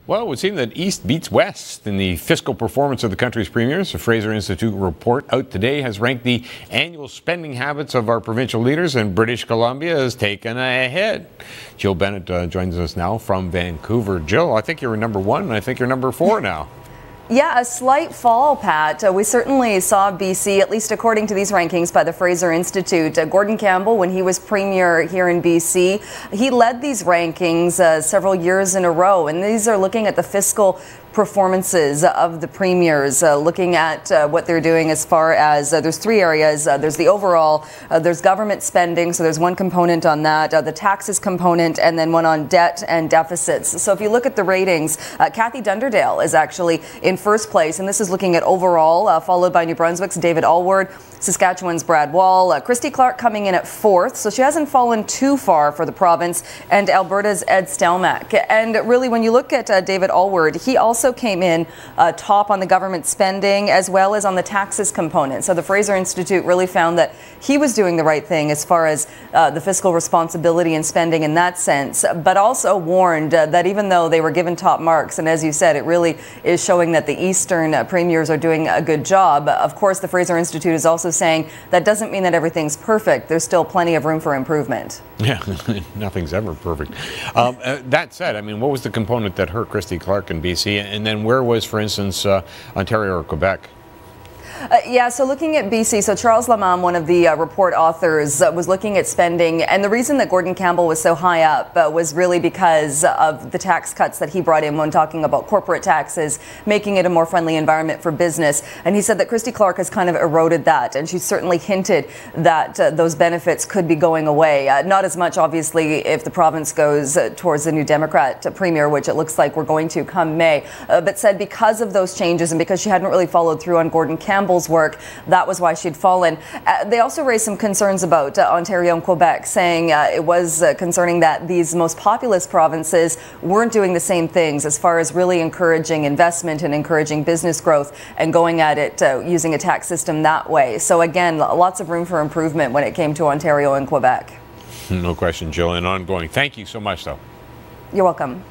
Well, it would seem that East beats West in the fiscal performance of the country's premiers. The Fraser Institute report out today has ranked the annual spending habits of our provincial leaders, and British Columbia has taken a hit. Jill Bennett joins us now from Vancouver. Jill, I think you're number one, and I think you're number four now. Yeah, a slight fall, Pat. We certainly saw BC, at least according to these rankings by the Fraser Institute. Gordon Campbell, when he was premier here in BC, he led these rankings several years in a row. And these are looking at the fiscal performances of the premiers, looking at what they're doing as far as there's three areas. There's the overall, there's government spending, so there's one component on that, the taxes component, and then one on debt and deficits. So if you look at the ratings, Kathy Dunderdale is actually in first place, and this is looking at overall, followed by New Brunswick's David Alward, Saskatchewan's Brad Wall, Christy Clark coming in at fourth, so she hasn't fallen too far for the province, and Alberta's Ed Stelmach. And really, when you look at David Alward, he also came in top on the government spending as well as on the taxes component. So the Fraser Institute really found that he was doing the right thing as far as the fiscal responsibility and spending in that sense, but also warned that even though they were given top marks, and as you said, it really is showing that the Eastern premiers are doing a good job. Of course, the Fraser Institute is also saying that doesn't mean that everything's perfect. There's still plenty of room for improvement. Yeah, nothing's ever perfect. That said, I mean, what was the component that hurt Christy Clark in BC? And then where was, for instance, Ontario or Quebec? Yeah, so looking at BC, so Charles Lamam, one of the report authors, was looking at spending, and the reason that Gordon Campbell was so high up was really because of the tax cuts that he brought in when talking about corporate taxes, making it a more friendly environment for business. And he said that Christy Clark has kind of eroded that, and she certainly hinted that those benefits could be going away. Not as much, obviously, if the province goes towards the new Democrat premier, which it looks like we're going to come May, but said because of those changes and because she hadn't really followed through on Gordon Campbell's work, that was why she'd fallen. They also raised some concerns about Ontario and Quebec, saying it was concerning that these most populous provinces weren't doing the same things as far as really encouraging investment and encouraging business growth and going at it using a tax system that way. So again, lots of room for improvement when it came to Ontario and Quebec. No question, Jill, and ongoing. Thank you so much, though. You're welcome.